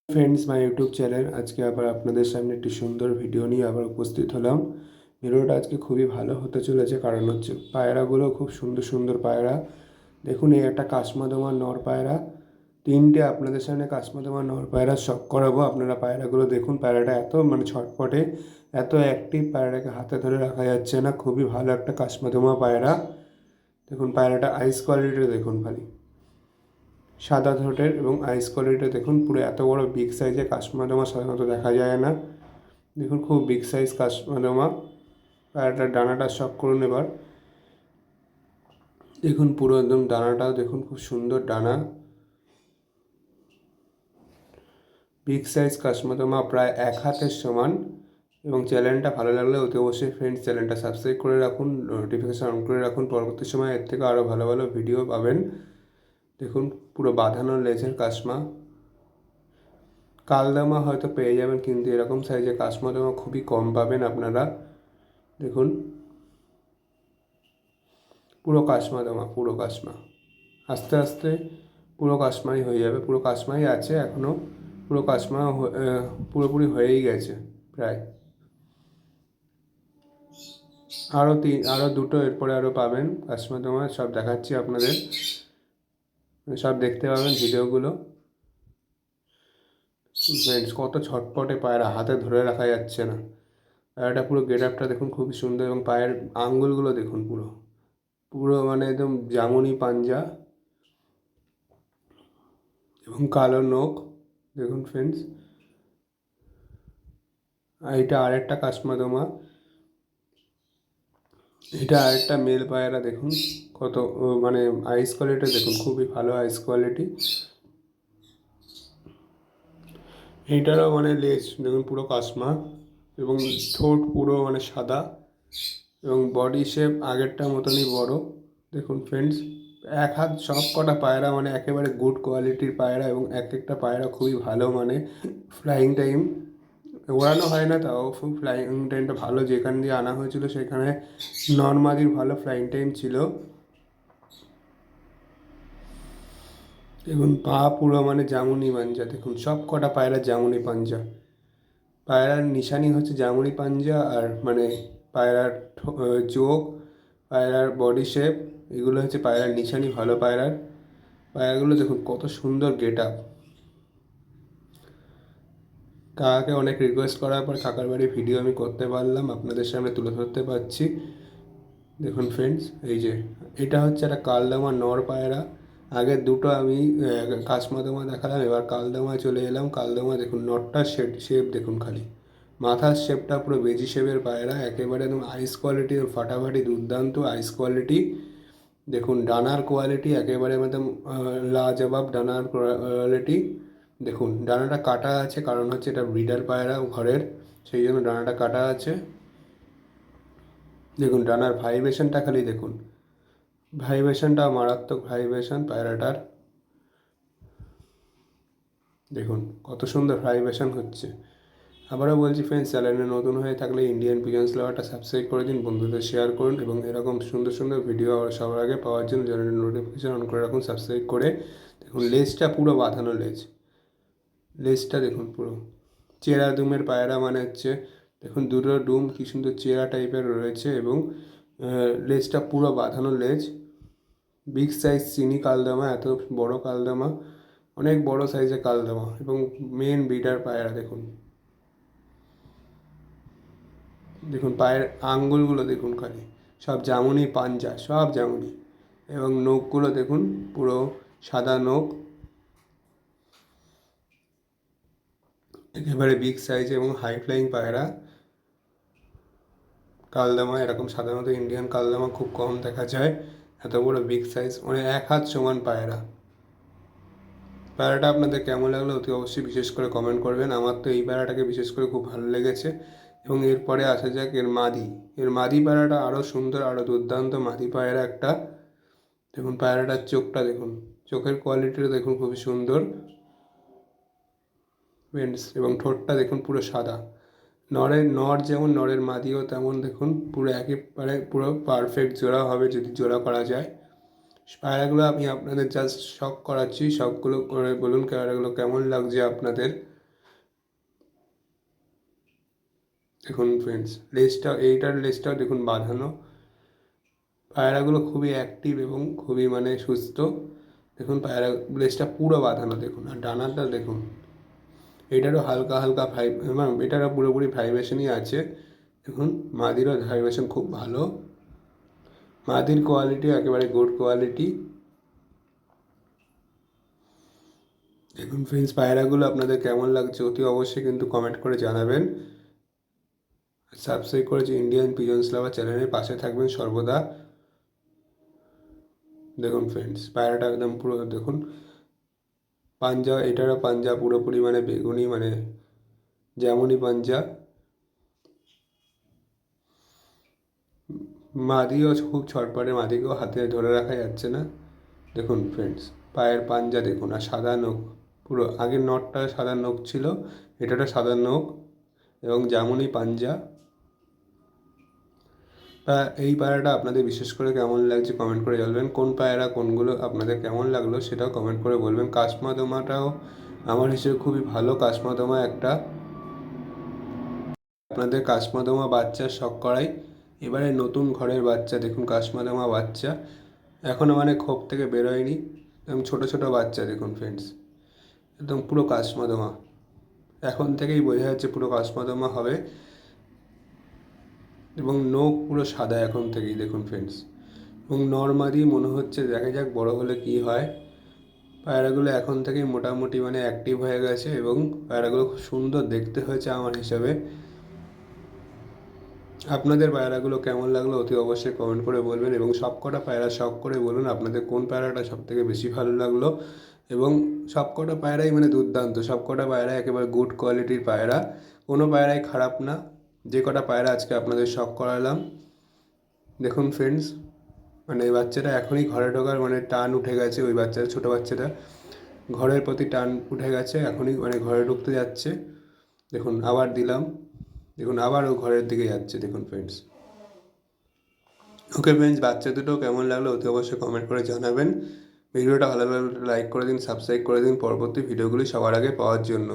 Friends, my YouTube channel আজকে আবার আপনাদের সামনে একটি সুন্দর ভিডিও নিয়ে আবার উপস্থিত হলাম। ভিডিওটা আজকে খুবই ভালো হতে চলেছে, কারণ হচ্ছে পায়রাগুলো খুব সুন্দর সুন্দর পায়রা। দেখুন, এই একটা কাশমাদমা নর পায়রা। তিনটে আপনাদের সামনে কাশমাদমা নর পায়রা শখ করাবো। আপনারা পায়রাগুলো দেখুন, পায়রাটা এত ছটপটে, এত অ্যাক্টিভ, পায়রাটাকে হাতে ধরে রাখা যাচ্ছে না। খুবই ভালো একটা কাশমাদমা পায়রা। দেখুন পায়রাটা আইস কোয়ালিটিটা দেখুন খালি, সাদা ঠোঁটের এবং আইস কোয়ালিটি দেখুন। পুরো এত বড় বিগ সাইজের কাশমাদমা সাধারণত দেখা যায় না। দেখুন খুব বিগ সাইজ কাশমাদমা। পায়রাটার ডানাটা শক করুন এবার। দেখুন পুরো একদম ডানাটাও দেখুন, খুব সুন্দর ডানা। বিগ সাইজ কাশমাদমা, প্রায় 1 হাতের সমান। এবং চ্যানেলটা ভালো লাগলে অতি অবশ্যই ফ্রেন্ডস চ্যানেলটা সাবস্ক্রাইব করে রাখুন, নোটিফিকেশান অন করে রাখুন। পরবর্তী সময় এর থেকে আরও ভালো ভালো ভিডিও পাবেন। দেখুন পুরো বাঁধানো লেজের কাশমা। কালদামা হয়তো পেয়ে যাবেন, কিন্তু এরকম সাইজের কাশমাদমা খুবই কম পাবেন আপনারা। দেখুন পুরো কাশমাদমা, পুরো কাশমা। আস্তে আস্তে পুরো কাশমাই হয়ে যাবে, পুরো কাশমাই আছে এখনও। পুরো কাশমা পুরোপুরি হয়েই গেছে প্রায়। আরও দুটো এরপরে আরও পাবেন কাশমাদমা, সব দেখাচ্ছি আপনাদের, সব দেখতে পাবেন ভিডিওগুলো। ফ্রেন্ডস কত ছটপটে পায়রা, হাতে ধরে রাখা যাচ্ছে না। পায়রাটা পুরো গেট আপটা দেখুন খুবই সুন্দর, এবং পায়ের আঙ্গুলগুলো দেখুন পুরো পুরো একদম জামুনি পাঞ্জা এবং কালো নখ। দেখুন ফ্রেন্ডস, এটা আরেকটা কাশমাদমা, এটা আরেকটা মেল পায়রা। দেখুন কত আইস কোয়ালিটি দেখুন, খুবই ভালো আইস কোয়ালিটি। এইটারও লেজ দেখুন পুরো কাশমা, এবং ঠোঁট পুরো সাদা, এবং বডি শেপ আগেরটার মতনই বড়। দেখুন ফ্রেন্ডস, 1 হাত সব কটা পায়রা একেবারে গুড কোয়ালিটির পায়রা, এবং এক একটা পায়রা খুবই ভালো ফ্লাইং টাইম। ওড়ানো হয় না, তাও ফ্লাইং টাইমটা ভালো। যেখান দিয়ে আনা হয়েছিল সেখানে নর্মাদির ভালো ফ্লাইং টাইম ছিল। দেখুন পা পুরো জামুনি পাঞ্জা। দেখুন সব কটা পায়রা জামুনি পাঞ্জা। পায়রার নিশানি হচ্ছে জামুনি পাঞ্জা, আর পায়রার চোখ, পায়রার বডি শেপ, এগুলো হচ্ছে পায়রার নিশানি ভালো পায়রার। পায়রাগুলো দেখুন কত সুন্দর গেট আপ। কাকাকে অনেক রিকোয়েস্ট করার পর কাকার বাড়ির ভিডিও আমি করতে পারলাম, আপনাদের সামনে তুলে ধরতে পারছি। দেখুন ফ্রেন্ডস, এই যে এটা হচ্ছে একটা কালদমা নর পায়রা। আগের দুটো আমি কাশমাদমা দেখালাম, এবার কালদমায় চলে এলাম। কালদমা দেখুন নটটার শেপ দেখুন খালি, মাথার শেপটা পুরো বেজি শেপের পায়রা, একেবারে একদম আইস কোয়ালিটি, ফাটাফাটি দুর্দান্ত আইস কোয়ালিটি। দেখুন ডানার কোয়ালিটি একেবারে লাজবাব ডানার কোয়ালিটি। দেখুন ডানাটা কাটা আছে, কারণ হচ্ছে এটা ব্রিডার পায়রা ঘরের, সেই জন্য ডানাটা কাটা আছে। দেখুন ডানার ভাইব্রেশনটা খালি দেখুন, ভাইব্রেশনটা মারাত্মক ভাইব্রেশন পায়রাটার। দেখুন কত সুন্দর ভাইব্রেশন হচ্ছে। আবারও বলছি ফ্রেন্ডস, চ্যানেলে নতুন হয়ে থাকলে ইন্ডিয়ান পিজন্স লাভারটা সাবস্ক্রাইব করে দিন, বন্ধুদের শেয়ার করুন, এবং এরকম সুন্দর সুন্দর ভিডিও সবার আগে পাওয়ার জন্য চ্যানেলের নোটিফিকেশন অন করে রাখুন সাবস্ক্রাইব করে। দেখুন লেজটা পুরো বাঁধানো লেজ, লেজটা দেখুন পুরো চেরা ডুমের পায়রা হচ্ছে। দেখুন দুটো ডুম কি সুন্দর চেরা টাইপের রয়েছে, এবং লেজটা পুরো বাঁধানো লেজ। বিগ সাইজ চিনি কালদামা, এত বড় কালদামা, অনেক বড় সাইজের কালদামা, এবং মেন ব্রিডার পায়রা। দেখুন দেখুন পায়ের আঙ্গুলগুলো দেখুন খালি, সব জামুনি পাঞ্জা, সব জামুনি, এবং নখগুলো দেখুন পুরো সাদা নখ, একেবারে বিগ সাইজ এবং হাই ফ্লাইং পায়রা। কালদামা এরকম সাধারণত ইন্ডিয়ান কালদামা খুব কম দেখা যায়, এত বড় বিগ সাইজ, 1 হাত সমান পায়রা। পায়রাটা আপনাদের কেমন লাগলো অতি অবশ্যই বিশেষ করে কমেন্ট করবেন। আমার তো এই পায়রাটাকে বিশেষ করে খুব ভালো লেগেছে। এবং এরপরে আসা যাক এর মাদি পায়রাটা আরও সুন্দর, আরও দুর্দান্ত মাদি পায়রা একটা। দেখুন পায়রাটার চোখটা দেখুন, চোখের কোয়ালিটিটা দেখুন খুবই সুন্দর ফ্রেন্ডস, এবং ঠোঁটটা দেখুন পুরো সাদা। নর যেমন, নরের মাদিও তেমন। দেখুন পুরো একেবারে পুরো পারফেক্ট জোড়া হবে যদি জোড়া করা যায়। পায়রাগুলো আমি আপনাদের জাস্ট শখ করাচ্ছি, শখগুলো করে বলুন পায়রাগুলো কেমন লাগছে আপনাদের। দেখুন ফ্রেন্ডস, এইটার লেজটাও দেখুন বাঁধানো। পায়রাগুলো খুবই অ্যাক্টিভ এবং খুবই মানে সুস্থ। দেখুন পায়রা লেজটা পুরো বাঁধানো দেখুন, আর ডানাটা দেখুন, এটারও হালকা হালকা এটারও পুরোপুরি ভাইব্রেশনই আছে। দেখুন মাদিরও ভাইব্রেশন খুব ভালো, মাদির কোয়ালিটি একেবারে গুড কোয়ালিটি। দেখুন ফ্রেন্ডস, পায়রাগুলো আপনাদের কেমন লাগছে অতি অবশ্যই কিন্তু কমেন্ট করে জানাবেন। সাবস্ক্রাইব করেছি ইন্ডিয়ান পিজন্স লাভার চ্যানেলের পাশে থাকবেন সর্বদা। দেখুন ফ্রেন্ডস, পায়রাটা একদম পুরো দেখুন, পাঞ্জা, এটারও পাঞ্জা পুরোপুরি মানে বেগুনি, মানে যেমনই পাঞ্জা। মাদিও খুব ছটপটে, মাদিকেও হাতে ধরে রাখা যাচ্ছে না। দেখুন ফ্রেন্ডস, পায়ের পাঞ্জা দেখুন, আর সাদা নখ পুরো। আগের নটটা সাদা নখ ছিল, এটাটা সাদা নখ এবং যেমনই পাঞ্জা। এই পায়রাটা আপনাদের বিশেষ করে কেমন লাগছে কমেন্ট করে জানাবেন। কোন পায়রা কোনগুলো আপনাদের কেমন লাগলো সেটাও কমেন্ট করে বলবেন। কাশমাদমাটাও আমার হিসেবে খুবই ভালো। কাশমাদমা একটা আপনাদের কাশমাদমা বাচ্চার শখ করাই। এবারে নতুন ঘরের বাচ্চা দেখুন, কাশমাদমা বাচ্চা এখনও মানে খোপ থেকে বেরোয়নি, একদম ছোটো ছোটো বাচ্চা দেখুন ফ্রেন্ডস, একদম পুরো কাশমাদমা। এখন থেকেই বোঝা যাচ্ছে পুরো কাশমাদমা হবে, এবং নখ পুরো সাদা এখন থেকেই দেখুন ফ্রেন্ডস। এবং নর্মাদি মনে হচ্ছে, দেখা যাক বড় হলে কি হয়। পায়রাগুলো এখন থেকেই মোটামুটি মানে অ্যাক্টিভ হয়ে গেছে, এবং পায়রাগুলো খুব সুন্দর দেখতে হয়েছে আমার হিসাবে। আপনাদের পায়রাগুলো কেমন লাগলো অতি অবশ্যই কমেন্ট করে বলবেন, এবং সবকটা পায়রা শখ করে বলুন আপনাদের কোন পায়রাটা সবথেকে বেশি ভালো লাগলো। এবং সবকটা পায়রাই মানে দুর্দান্ত, সবকটা পায়রা একেবারে গুড কোয়ালিটির পায়রা, কোনো পায়রাই খারাপ না। যে কটা পায়রা আজকে আপনাদের শখ করালাম। দেখুন ফ্রেন্ডস, মানে এই বাচ্চাটা এখনই ঘরে ঢোকার মানে টান উঠে গেছে, ওই বাচ্চাটা, ছোটো বাচ্চাটা ঘরের প্রতি টান উঠে গেছে, এখনই মানে ঘরে ঢুকতে যাচ্ছে। দেখুন আবার দিলাম, দেখুন আবার ও ঘরের দিকে যাচ্ছে দেখুন ফ্রেন্ডস। ওকে ফ্রেন্ডস, বাচ্চা দুটো কেমন লাগলো অতি অবশ্যই কমেন্ট করে জানাবেন। ভিডিওটা ভালো লাগলে লাইক করে দিন, সাবস্ক্রাইব করে দিন পরবর্তী ভিডিওগুলি সবার আগে পাওয়ার জন্য।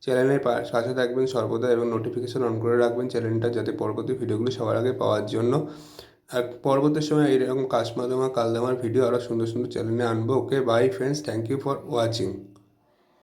চ্যানেলের পাশে থাকবেন সর্বদা, এবং নোটিফিকেশন অন করে রাখবেন চ্যানেলটা, যাতে পরবর্তী ভিডিওগুলি সবার আগে পাওয়ার জন্য। আর পরবর্তী সময় এইরকম কাশমাদমা কালদামার ভিডিও আরও সুন্দর সুন্দর চ্যানেলে আনবো। Okay bye friends, thank you for watching.